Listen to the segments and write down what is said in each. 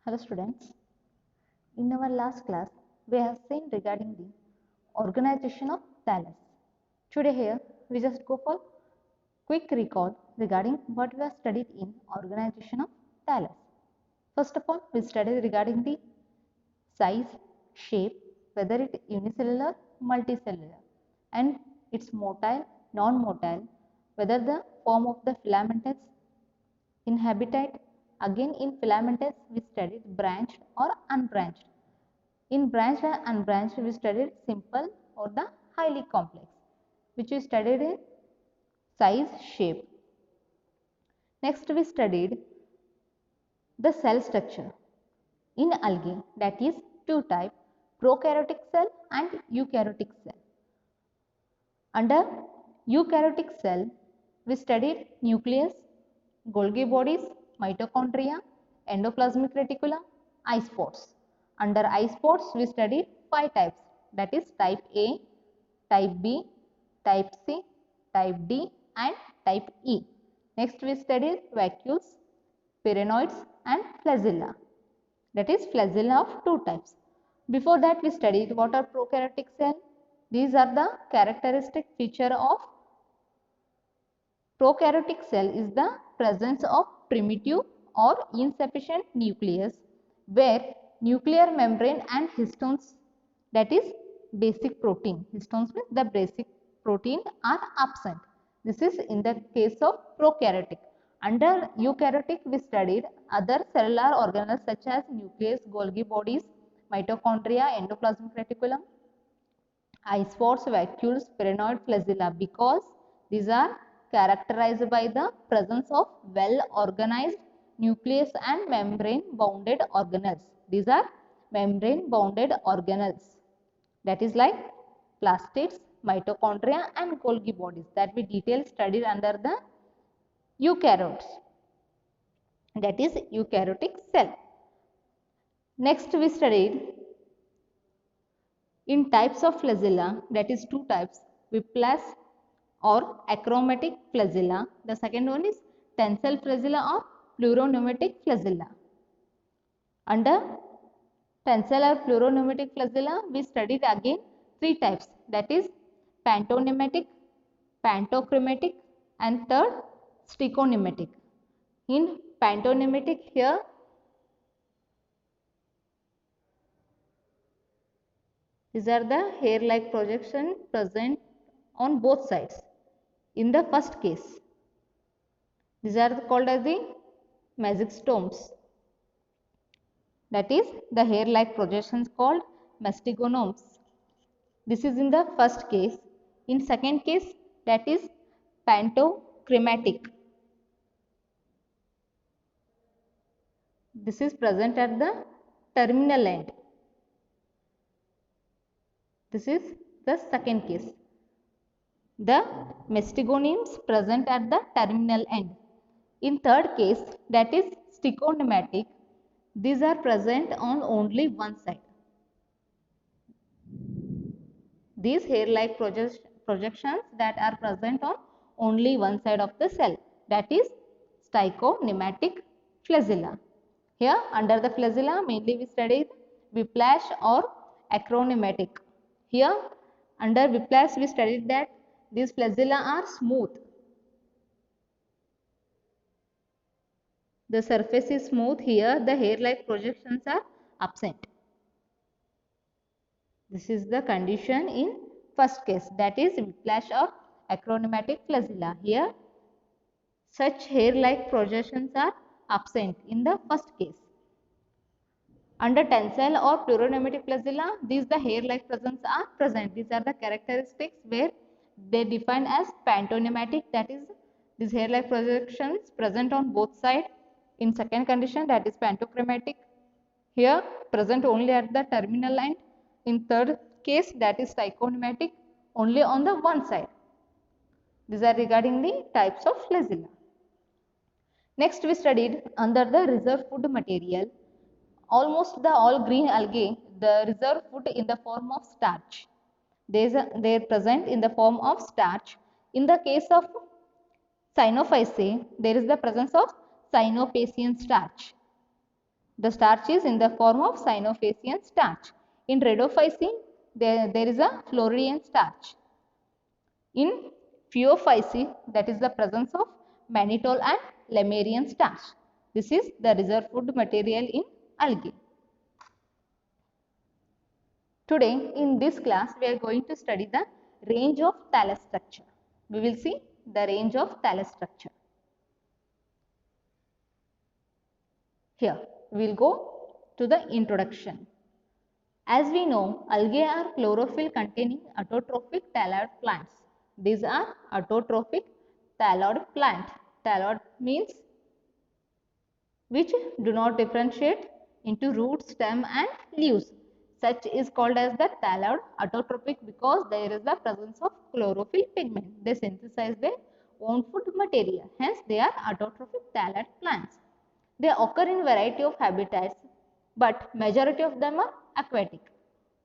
Hello students, in our last class we have seen regarding the organization of thallus. Today here we just go for quick recall regarding what we have studied in organization of thallus. First of all we studied regarding the size, shape, whether it unicellular, multicellular and its motile, non-motile, whether the form of the filamentous in habitat. Again in filamentous we studied branched or unbranched. In branched and unbranched we studied simple or the highly complex, which we studied in size, shape. Next we studied the cell structure. In algae, that is two types, prokaryotic cell and eukaryotic cell. Under eukaryotic cell we studied nucleus, Golgi bodies, mitochondria, endoplasmic reticulum, isopods. Under isopods we studied 5 types, that is type A, type B, type C, type D and type E. Next we studied vacuoles, pyrenoids and flagella, that is flagella of 2 types. Before that we studied what are prokaryotic cell. These are the characteristic feature of prokaryotic cell is the presence of primitive or insufficient nucleus where nuclear membrane and histones, that is basic protein, histones means the basic protein, are absent. This is in the case of prokaryotic. Under eukaryotic we studied other cellular organelles such as nucleus, Golgi bodies, mitochondria, endoplasmic reticulum, isopods, vacuoles, pyrenoid, flagella, because these are characterized by the presence of well organized nucleus and membrane bounded organelles. These are membrane bounded organelles, that is like plastids, mitochondria and Golgi bodies, that we detail studied under the eukaryotes, that is eukaryotic cell. Next we studied in types of flagella, that is two types, Whiplash or achromatic flagella. The second one is tensile flagella or pleuropneumatic flagella. Under tensile or pleuropneumatic flagella, we studied again 3 types, that is pantopneumatic, pantochrematic and third stichopneumatic. In pantopneumatic, here these are the hair-like projection present on both sides. In the first case, these are called as the mesostomes, that is the hair-like projections called mastigonomes. This is in the first case. In second case, that is pantochrematic. This is present at the terminal end. This is the second case. The mastigonemes present at the terminal end. In third case, that is stichopneumatic, these are present on only one side. These hair-like projections that are present on only one side of the cell, that is stichopneumatic flagella. Here under the flagella mainly we studied whiplash or achromatic. Here under whiplash we studied that these flagella are smooth. The surface is smooth. Here the hair-like projections are absent. This is the condition in first case, that is whiplash or achromatic flagella. Here such hair-like projections are absent in the first case. Under tensile or pleuropneumatic flagella, these the hair-like presence are present. These are the characteristics where they define as pantopneumatic, that is these hair-like projections present on both sides. In second condition, that is pantochrematic, here present only at the terminal end. In third case, that is stichopneumatic, only on the one side. These are regarding the types of flagella. Next we studied under the reserve food material. Almost the all green algae, the reserve food in the form of starch. They are present in the form of starch. In the case of Cyanophyceae, there is the presence of cyanophycean starch. The starch is in the form of Synophycean starch. In Rhodophycean, there is a Floridian starch. In Phaeophyceae, that is the presence of mannitol and Lemurian starch. This is the reserve food material in algae. Today in this class we are going to study the range of thallus structure. We will see the range of thallus structure. Here we will go to the introduction. As we know, algae are chlorophyll containing autotrophic thalloid plants. These are autotrophic thalloid plant. Thalloid means which do not differentiate into root, stem and leaves. Such is called as the thalloid autotrophic because there is the presence of chlorophyll pigment. They synthesize their own food material. Hence, they are autotrophic thalloid plants. They occur in variety of habitats, but majority of them are aquatic.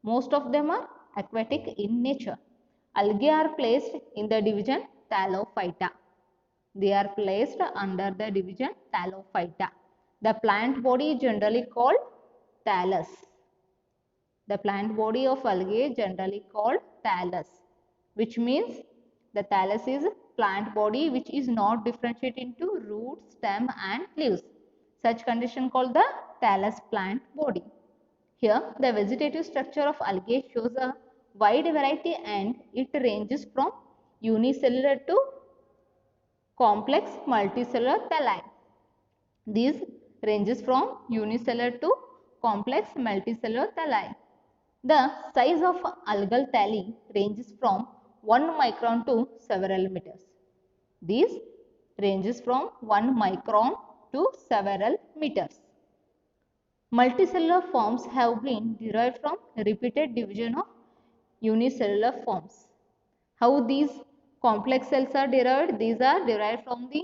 Most of them are aquatic in nature. Algae are placed in the division Thallophyta. They are placed under the division Thallophyta. The plant body is generally called thallus. The plant body of algae is generally called thallus, which means the thallus is plant body which is not differentiated into root, stem and leaves. Such condition called the thallus plant body. Here the vegetative structure of algae shows a wide variety and it ranges from unicellular to complex multicellular thalli. These ranges from unicellular to complex multicellular thalli. The size of algal thalli ranges from 1 micron to several meters. These ranges from 1 micron to several meters. Multicellular forms have been derived from repeated division of unicellular forms. How these complex cells are derived? These are derived from the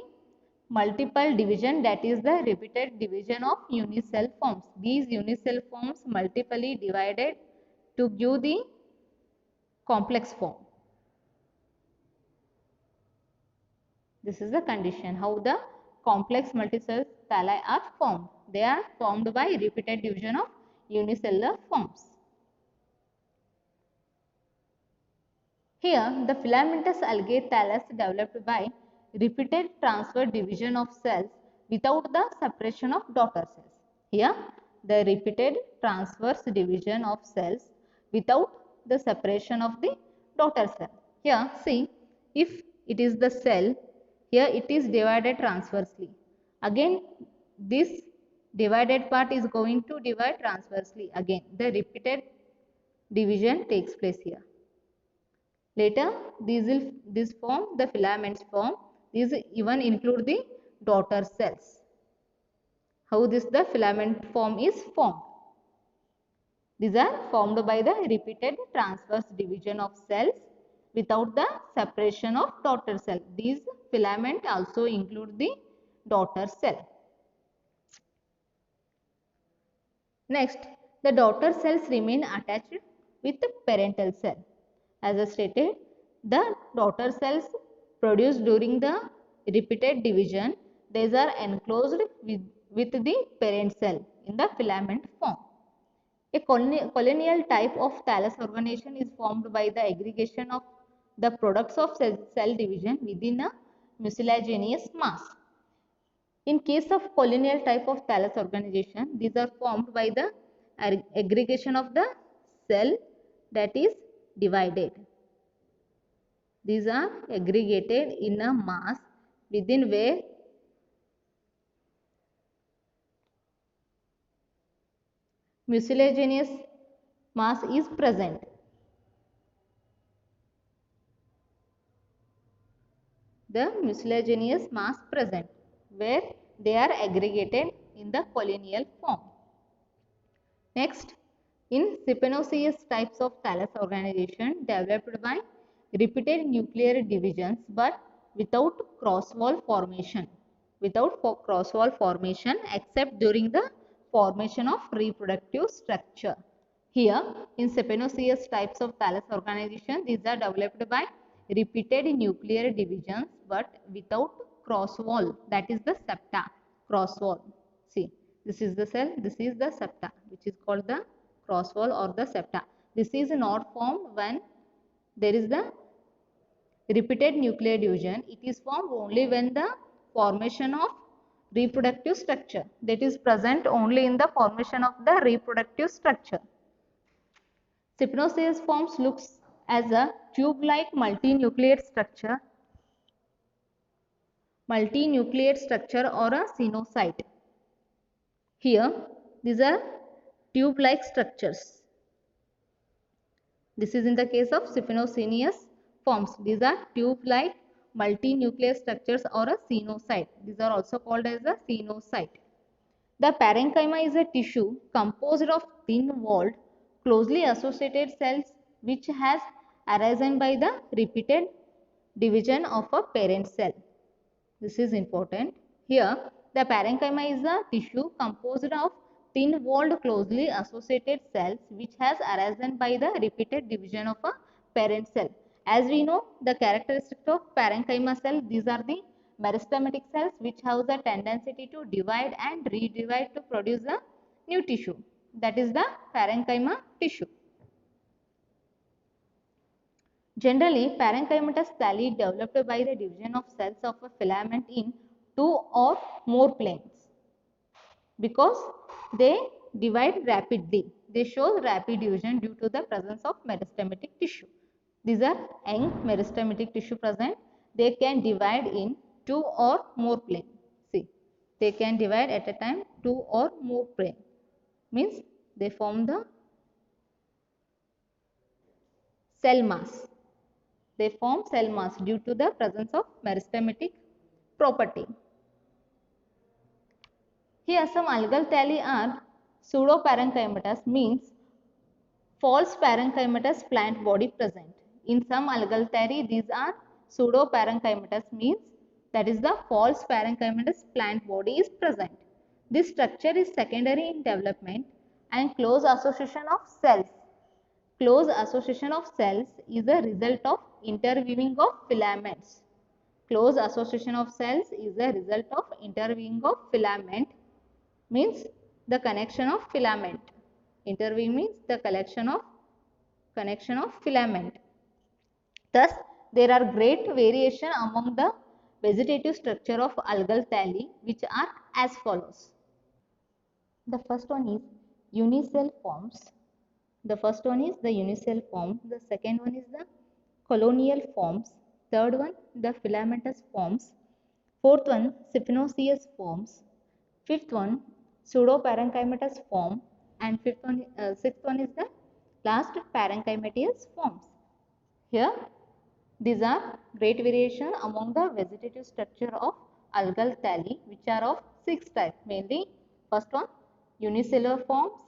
multiple division, that is the repeated division of unicell forms. These unicell forms multiply divided to give the complex form. This is the condition how the complex multicellular thalli are formed. They are formed by repeated division of unicellular forms. Here, the filamentous algae thallus developed by repeated transfer division of cells without the separation of daughter cells. Here, the repeated transverse division of cells without the separation of the daughter cell. Here, see, if it is the cell, here it is divided transversely. Again, this divided part is going to divide transversely. Again, the repeated division takes place here. Later, these form the filaments form. These even include the daughter cells. How the filament form is formed? These are formed by the repeated transverse division of cells without the separation of daughter cell. These filament also include the daughter cell. Next, the daughter cells remain attached with the parental cell. As I stated, the daughter cells produced during the repeated division, these are enclosed with the parent cell in the filament form. A colonial type of thallus organization is formed by the aggregation of the products of cell division within a mucilaginous mass. In case of colonial type of thallus organization, these are formed by the aggregation of the cell that is divided. These are aggregated in a mass within where mucilaginous mass is present. The mucilaginous mass present where they are aggregated in the colonial form. Next, in Cypanoceous types of thallus organization developed by repeated nuclear divisions but without cross-wall formation. Without cross-wall formation except during the formation of reproductive structure. Here, in Cypanoceous types of thallus organization, these are developed by repeated nuclear divisions but without cross wall, that is the septa cross wall. See, This is the cell, this is the septa, which is called the cross wall or the septa. This is not formed when there is the repeated nuclear division. It is formed only when the formation of reproductive structure, that is present only in the formation of the reproductive structure. Sypnoceous forms looks as a tube-like multinucleate structure or a cenocyte. Here, these are tube-like structures. This is in the case of Spinocereus forms. These are tube-like multinuclear structures or a cenocyte. These are also called as a cenocyte. The parenchyma is a tissue composed of thin-walled, closely associated cells which has arisen by the repeated division of a parent cell. This is important. Here, the parenchyma is a tissue composed of thin-walled, closely associated cells which has arisen by the repeated division of a parent cell. As we know, the characteristics of parenchyma cell, these are the meristematic cells which have the tendency to divide and redivide to produce a new tissue. That is the parenchyma tissue. Generally, parenchymatous thalli developed by the division of cells of a filament in 2 or more planes because they divide rapidly. They show rapid division due to the presence of meristematic tissue. These are young meristematic tissue present. They can divide in 2 or more planes. See, they can divide at a time 2 or more planes. Means they form the cell mass. They form cell mass due to the presence of meristematic property. Here some algal thalli are pseudoparenchymatous, means false parenchymatous plant body present. In some algal thalli, these are pseudoparenchymatous, means that is the false parenchymatous plant body is present. This structure is secondary in development and close association of cells. Close association of cells is a result of interweaving of filaments. Close association of cells is a result of interweaving of filament, means the connection of filament. Interweaving means the connection of filament. Thus, there are great variation among the vegetative structure of algal thalli, which are as follows. The first one is unicell forms. The first one is the unicell form. The second one is the colonial forms. Third one, the filamentous forms. Fourth one, Spinoceous forms. Fifth one, pseudoparenchymatous form. And sixth one is the last parenchymatous forms. Here, these are great variation among the vegetative structure of algal thalli, which are of 6 types. Mainly, first one, unicellular forms,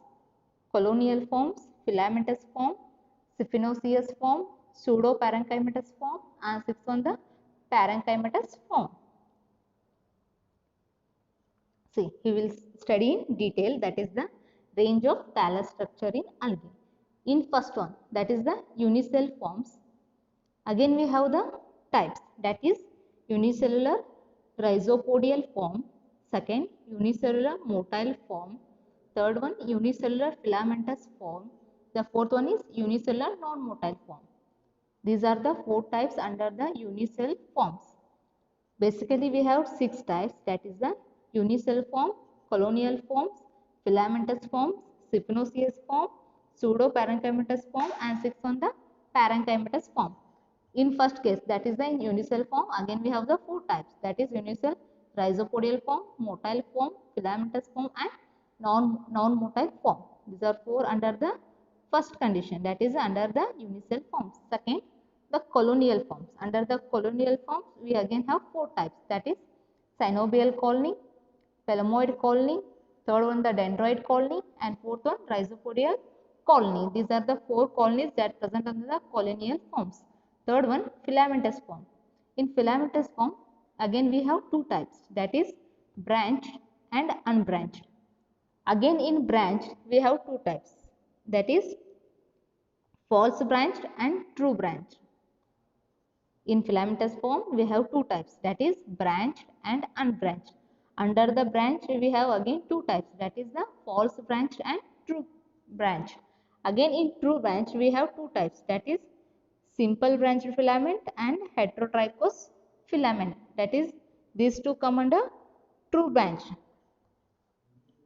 colonial forms, filamentous form, Spinoceous form, pseudoparenchymatous form, and sixth one, the parenchymatous form. See, he will study in detail, that is the range of thallus structure in algae. In first one, that is the unicell forms. Again we have the types, that is unicellular rhizopodial form, second unicellular motile form, third one unicellular filamentous form, the fourth one is unicellular non-motile form. These are the 4 types under the unicell forms. Basically we have 6 types, that is the unicell form, colonial forms, filamentous forms, Spinoceous form, pseudoparenchymatous form, and 6th one the parenchymatous form. In first case, that is the unicell form, again we have the 4 types, that is unicell rhizopodial form, motile form, filamentous form, and non-motile form. These are 4 under the first condition, that is under the unicell forms. Second, the colonial forms. Under the colonial forms, we again have 4 types, that is synovial colony, pelamoid colony, third one the dendroid colony, and fourth one rhizopodial colony. These are the 4 colonies that present under the colonial forms. Third one, filamentous form. In filamentous form, again we have 2 types, that is branched and unbranched. Again in branched, we have 2 types, that is false branched and true branched. In filamentous form, we have 2 types, that is branched and unbranched. Under the branch, we have again two types, that is the false branch and true branch. Again in true branch, we have two types, that is simple branched filament and heterotrichous filament. That is, these two come under true branch.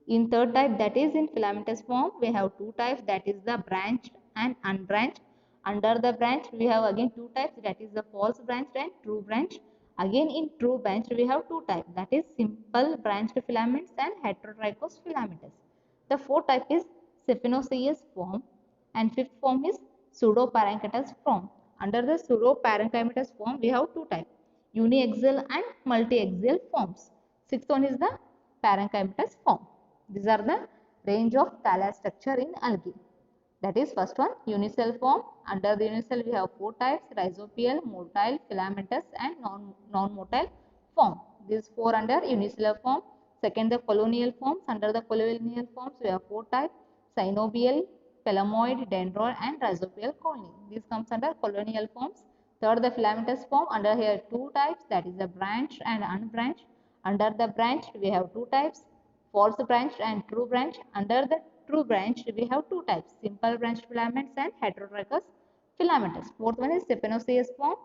In third type, that is in filamentous form, we have two types, that is the branched and unbranched. Under the branch, we have again two types, that is the false branch and true branch. Again in true branch, we have two types, that is simple branched filaments and heterotrichous filamentous. The fourth type is saphenous form and fifth form is pseudoparenchymatous form. Under the pseudoparenchymatous form, we have two types, uniaxial and multiaxial forms. Sixth one is the parenchymatous form. These are the range of thallus structure in algae. That is first one, unicell form. Under the unicell, we have four types, rhizopial, motile, filamentous and non-motile form. These four under unicellular form. Second, the colonial forms. Under the colonial forms, we have four types, synovial, pelamoid, dendroid and rhizopial colony. These comes under colonial forms. Third, the filamentous form. Under here two types, that is the branched and unbranched. Under the branch, we have two types, false branch and true branch. Under the true branch, we have two types, simple branched filaments and heterotrichous filamentous. Fourth one is saphenous form.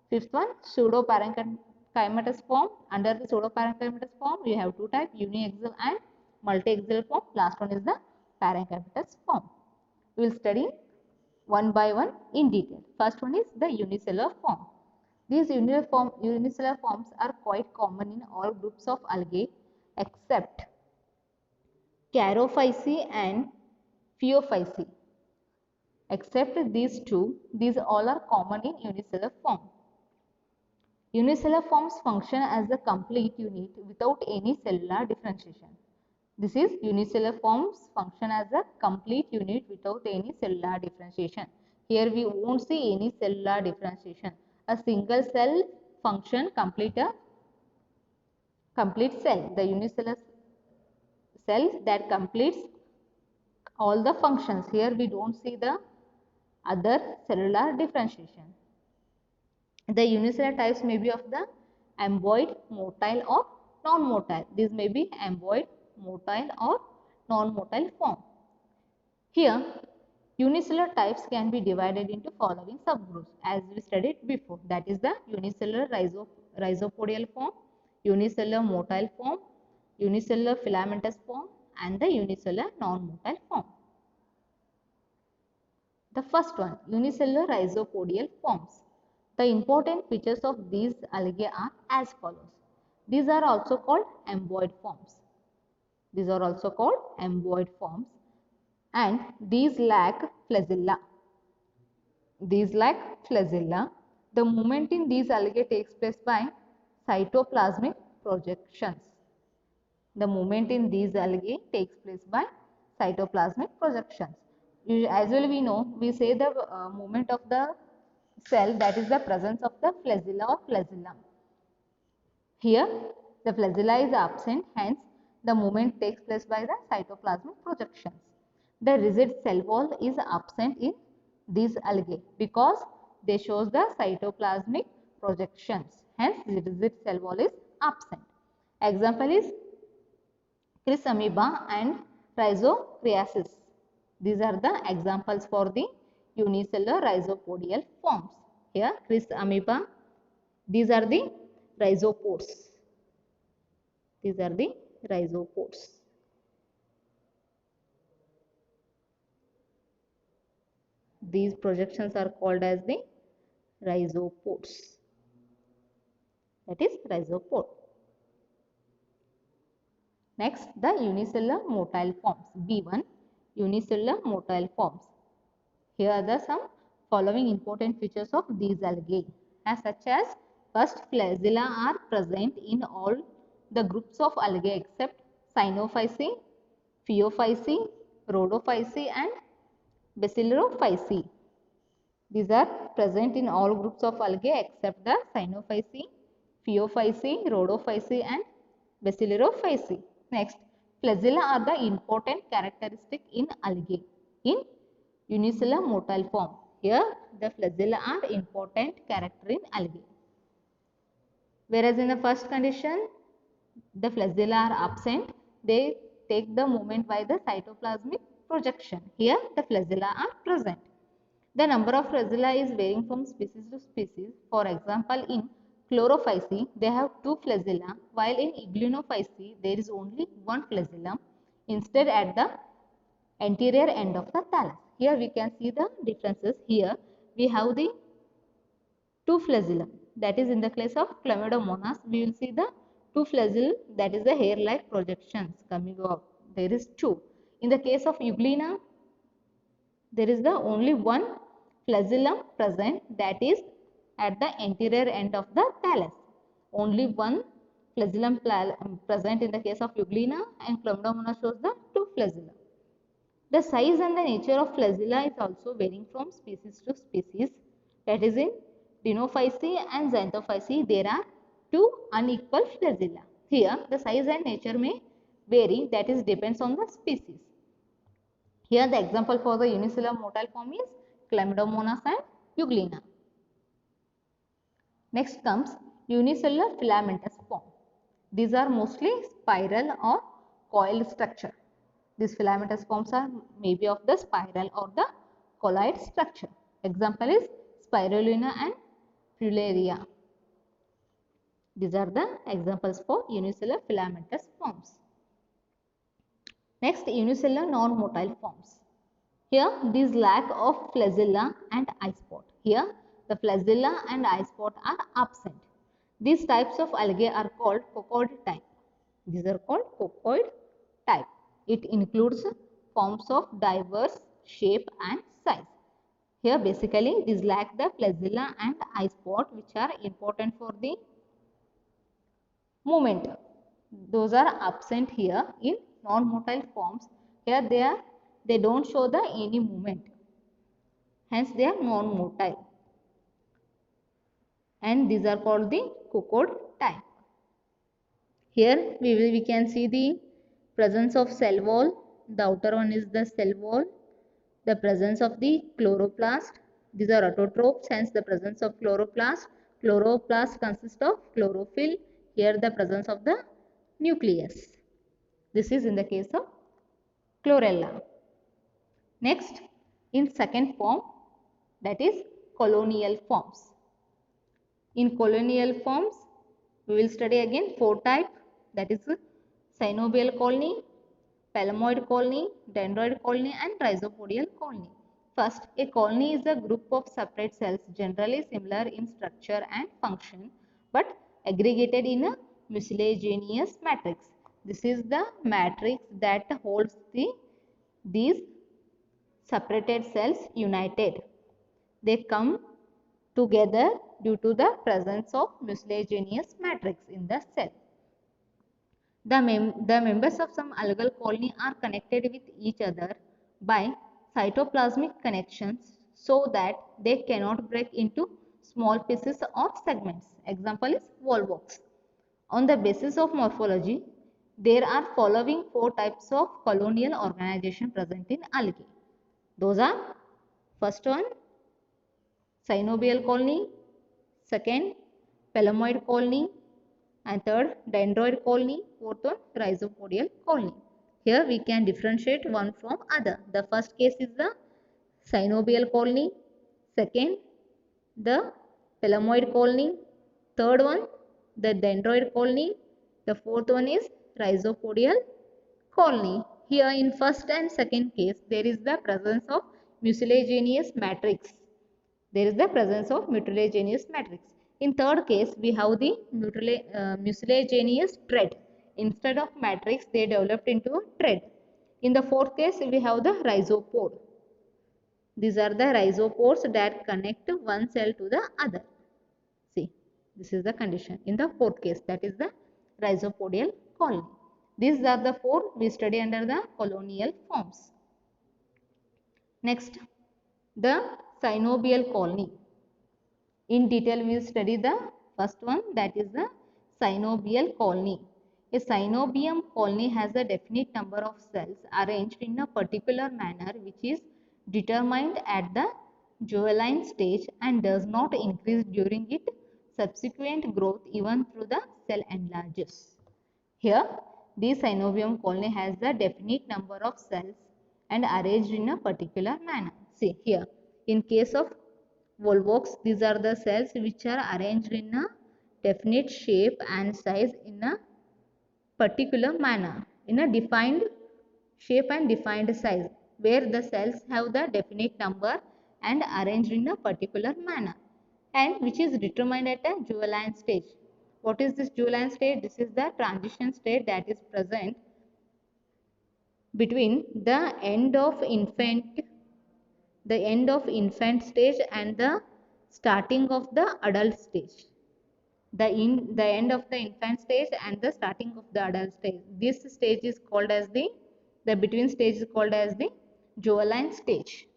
Fifth one, pseudoparenchymatous form. Under the pseudoparenchymatous form, we have two types, uniaxial and multiaxial form. Last one is the parenchymatous form. We will study one by one in detail. First one is the unicellular form. These unicellular forms are quite common in all groups of algae except Charophyceae and Phaeophyceae. Except these two, these all are common in unicellular form. Unicellular forms function as a complete unit without any cellular differentiation. This is unicellular forms function as a complete unit without any cellular differentiation. Here we won't see any cellular differentiation. A single cell function complete cell. The unicellular cell that completes all the functions. Here we don't see the other cellular differentiation. The unicellular types may be of the amboid, motile or non-motile. These may be amboid, motile or non-motile form. Here unicellular types can be divided into following subgroups as we studied before, that is the unicellular rhizopodial form, unicellular motile form, unicellular filamentous form and the unicellular non-motile form. The first one, unicellular rhizopodial forms. The important features of these algae are as follows. These are also called amboid forms. These are also called amboid forms and these lack flagella. These lack flagella. The movement in these algae takes place by cytoplasmic projections. The movement in these algae takes place by cytoplasmic projections. As well we know, we say the movement of the cell, that is the presence of the flagella or flagellum. Here the flagella is absent, hence the movement takes place by the cytoplasmic projections. The rigid cell wall is absent in these algae because they shows the cytoplasmic projections, hence the rigid cell wall is absent. Example is Chrysamoeba amoeba and Rhizochriasis. These are the examples for the unicellular rhizopodial forms. Here Chrysamoeba amoeba, these are the rhizopods. These are the rhizopods. These projections are called as the rhizopods. That is rhizopod. Next, the unicellular motile forms. B1, unicellular motile forms. Here are the some following important features of these algae, as such as first, flagella are present in all the groups of algae except Cyanophyceae, Phaeophyceae, Rhodophyceae and Basilorophyceae. These are present in all groups of algae except the Cyanophyceae, Phaeophyceae, Rhodophyceae and Basilorophyceae. Next, flagella are the important characteristic in algae in unicellular motile form. Here the flagella are important character in algae. Whereas in the first condition, The flagella are absent. They take the movement by the cytoplasmic projection. Here the flagella are present. The number of flagella is varying from species to species. For example, in Chlorophyceae, they have 2 flagella, while in Ignolophyceae, there is only 1 flagellum. Instead, at the anterior end of the thallus. Here we can see the differences. Here we have the 2 flagellum. That is, in the case of Chlamydomonas, we will see the 2 flagellum, that is the hair-like projections coming out. There is 2. In the case of Euglena, there is the only 1 flagellum present, that is at the anterior end of the thallus. Only 1 flagellum present in the case of Euglena, and Chlamydomonas shows the 2 flagellum. The size and the nature of flagella is also varying from species to species. That is, in Dinophyceae and Xanthophyceae, there are 2 unequal flagella. Here, the size and nature may vary, that is depends on the species. Here, the example for the unicellular motile form is Chlamydomonas and Euglena. Next comes unicellular filamentous form. These are mostly spiral or coiled structure. These filamentous forms are maybe of the spiral or the colloid structure. Example is Spirulina and Fullaria. These are the examples for unicellular filamentous forms. Next, unicellular non-motile forms. Here, these lack of flagella and eye spot. Here, the flagella and eye spot are absent. These types of algae are called coccoid type. These are called coccoid type. It includes forms of diverse shape and size. Here basically these lack the flagella and eye spot, which are important for the movement. Those are absent here in non-motile forms. Here they don't show the any movement. Hence they are non-motile. And these are called the coccoid type. Here we can see the presence of cell wall. The outer one is the cell wall. The presence of the chloroplast. These are autotrophs, hence the presence of chloroplast. Chloroplast consists of chlorophyll. Here the presence of the nucleus. This is in the case of chlorella. Next, in second form, that is colonial forms. In colonial forms, we will study again 4 types, that is synovial colony, palamoid colony, dendroid colony and rhizopodial colony. First, a colony is a group of separate cells generally similar in structure and function but aggregated in a mucilaginous matrix. This is the matrix that holds these separated cells united. They come together due to the presence of mucilaginous matrix in the cell. The members of some algal colony are connected with each other by cytoplasmic connections so that they cannot break into small pieces or segments. Example is volvox. On the basis of morphology, there are following 4 types of colonial organization present in algae. Those are, first one, synovial colony, second, palamoid colony, and third, dendroid colony, fourth one, rhizopodial colony. Here we can differentiate one from other. The first case is the synovial colony, second, the palamoid colony, third one, the dendroid colony, the fourth one is rhizopodial colony. Here in first and second case, there is the presence of mucilaginous matrix. There is the presence of mucilaginous matrix. In third case, we have the mucilaginous thread. Instead of matrix, they developed into a thread. In the fourth case, we have the rhizopode. These are the rhizopores that connect one cell to the other. See, this is the condition. In the fourth case, that is the rhizopodial colony. These are the 4 we study under the colonial forms. Next, the synovial colony. In detail, we will study the first one, that is the synovial colony. A synovium colony has a definite number of cells arranged in a particular manner which is determined at the Joulin stage and does not increase during its subsequent growth even through the cell enlarges. Here, the synovium colony has the definite number of cells and arranged in a particular manner. See here, in case of Volvox, these are the cells which are arranged in a definite shape and size in a particular manner, in a defined shape and defined size, where the cells have the definite number and arranged in a particular manner, and which is determined at a juvenile stage. What is this juvenile stage? This is the transition state that is present between the end of infant stage and the starting of the adult stage. The end of the infant stage and the starting of the adult stage. This stage is called as the between stage is called as the juvenile stage.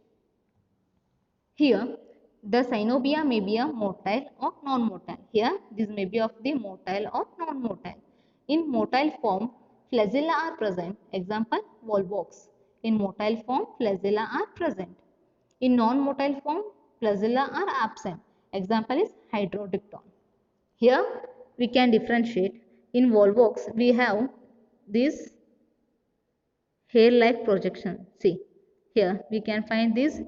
Here, the synovium may be a motile or non-motile. Here, this may be of the motile or non-motile. In motile form, flagella are present. Example, Volvox. In motile form, flagella are present. In non-motile form, flagella are absent. Example is Hydrodictyon. Here, we can differentiate. In Volvox, we have this hair-like projection. See, here we can find this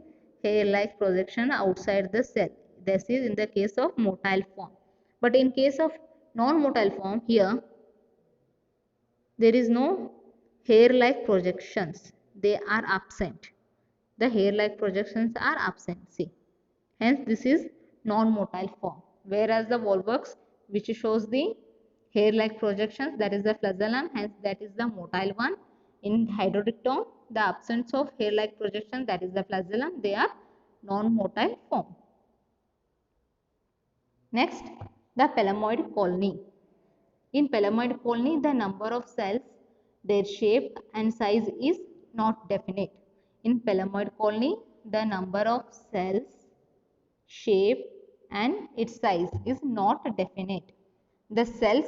hair-like projection outside the cell. This is in the case of motile form. But in case of non-motile form, here there is no hair-like projections. They are absent. The hair-like projections are absent. See, hence this is non-motile form. Whereas the Volvox, which shows the hair-like projections, that is the flagellum, hence that is the motile one. In Hydrodictyon, the absence of hair-like projection, that is the flagellum, they are non-motile form. Next, the pelamoid colony. In pelamoid colony, the number of cells, their shape and size is not definite. In pelamoid colony, the number of cells, shape and its size is not definite. The cells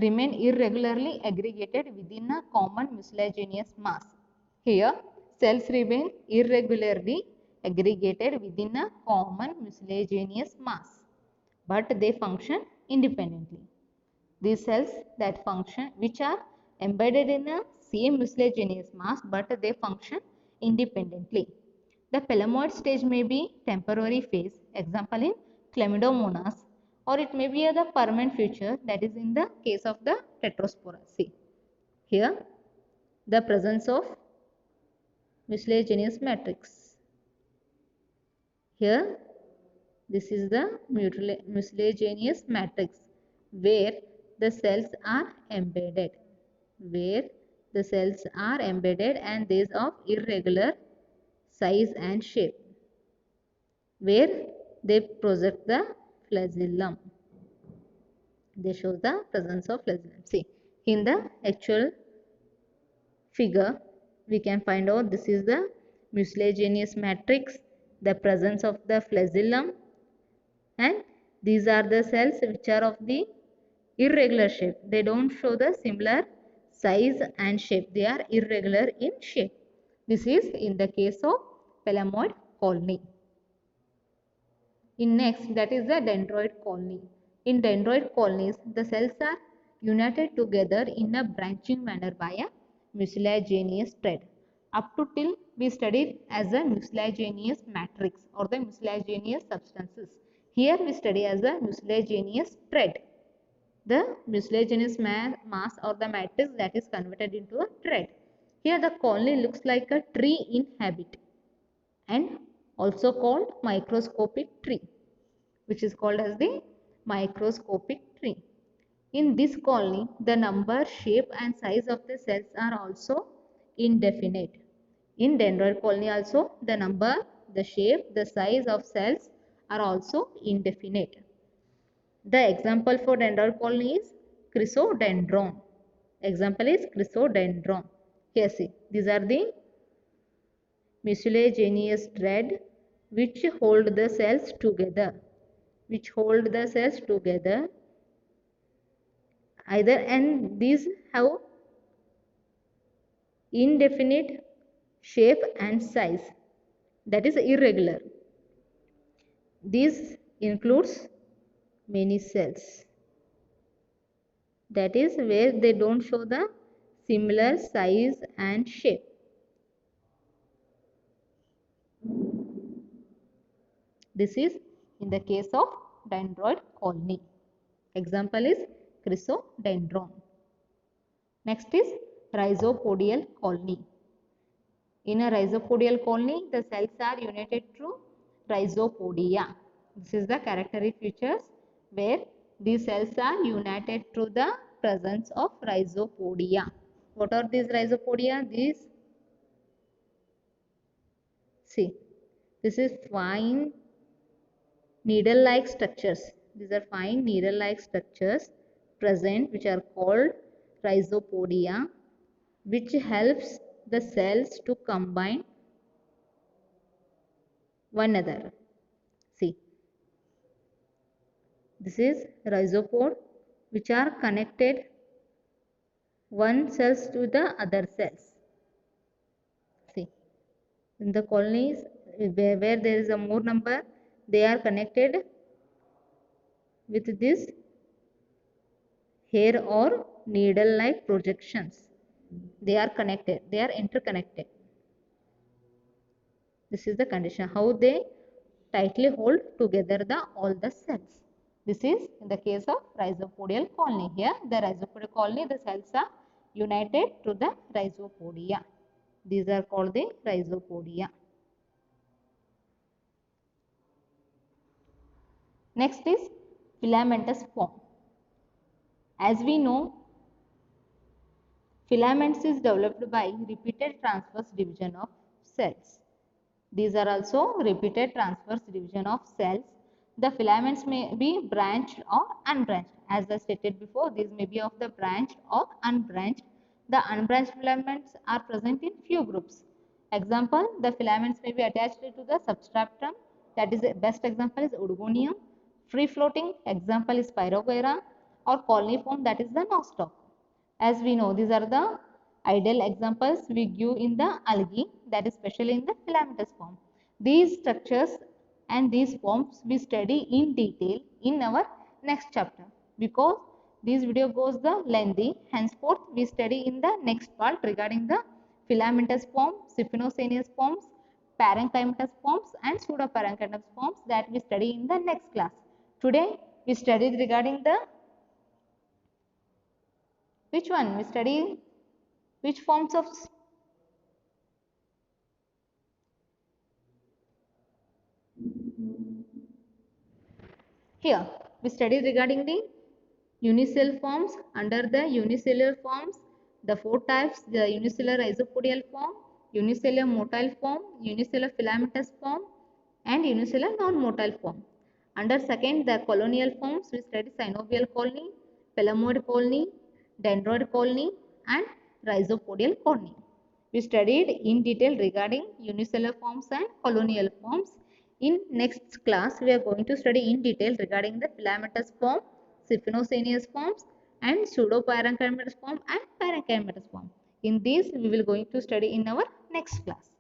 remain irregularly aggregated within a common mucilaginous mass. Here, cells remain irregularly aggregated within a common mucilaginous mass, but they function independently. These cells that function, which are embedded in a same mucilaginous mass, but they function independently. The pelamoid stage may be temporary phase, example in Chlamydomonas, or it may be the permanent feature, that is in the case of the Tetraspora. See, here the presence of mucilaginous matrix. Here, this is the mucilaginous matrix where the cells are embedded, and these of irregular size and shape, where they project the flagellum. They show the presence of flagellum. See, in the actual figure, we can find out this is the mucilaginous matrix, the presence of the flagellum, and these are the cells which are of the irregular shape. They don't show the similar size and shape. They are irregular in shape. This is in the case of pelamoid colony. In next, that is the dendroid colony. In dendroid colonies, the cells are united together in a branching manner by a mucilaginous thread. Up to till we studied as a mucilaginous matrix or the mucilaginous substances. Here we study as a mucilaginous thread. The mucilaginous mass or the matrix that is converted into a thread. Here the colony looks like a tree in habit and also called microscopic tree, which is called as the microscopic tree. In this colony, the number, shape and size of the cells are also indefinite. In dendroid colony also, the number, the shape, the size of cells are also indefinite. The example for dendroid colony is chrysodendron. Example is chrysodendron. Here see, these are the mucilaginous thread which hold the cells together. Either, and these have indefinite shape and size, that is irregular. This includes many cells. That is where they don't show the similar size and shape. This is in the case of dendroid colony. Example is chrysodendron. Next is rhizopodial colony. In a rhizopodial colony, the cells are united through rhizopodia. This is the characteristic features where these cells are united through the presence of rhizopodia. What are these rhizopodia? These, see, this is fine needle-like structures. These are fine needle-like structures present which are called rhizopodia, which helps the cells to combine one another. See, this is rhizopod which are connected one cells to the other cells. See, in the colonies where there is a more number, they are connected with this hair or needle-like projections. They are connected, they are interconnected. This is the condition how they tightly hold together all the cells. This is in the case of rhizopodial colony. Here the rhizopodial colony, the cells are united to the rhizopodia. These are called the rhizopodia. Next is filamentous form. As we know, filaments is developed by repeated transverse division of cells. These are also repeated transverse division of cells. The filaments may be branched or unbranched. As I stated before, these may be of the branched or unbranched. The unbranched filaments are present in few groups. Example, the filaments may be attached to the substratum. That is the best example is Oregonium. Free floating example is Pyrogyra, or coloniform, that is the nostoc. As we know, these are the ideal examples we give in the algae, that is especially in the filamentous form. These structures and these forms we study in detail in our next chapter, because this video goes the lengthy. Henceforth we study in the next part regarding the filamentous form, siphonoceous forms, parenchymatous forms and pseudoparenchymatous forms that we study in the next class. Today we studied regarding the which one? We study which forms of here we studied regarding the unicellular forms. Under the unicellular forms, the four types: the unicellular rhizopodial form, unicellular motile form, unicellular filamentous form and unicellular non-motile form. Under second, the colonial forms, we study synovial colony, pelamoid colony, dendroid colony and rhizopodial colony. We studied in detail regarding unicellular forms and colonial forms. In next class, we are going to study in detail regarding the filamentous form, siphonoceous forms and pseudoparenchymatous form and parenchymatous form. In these, we will going to study in our next class.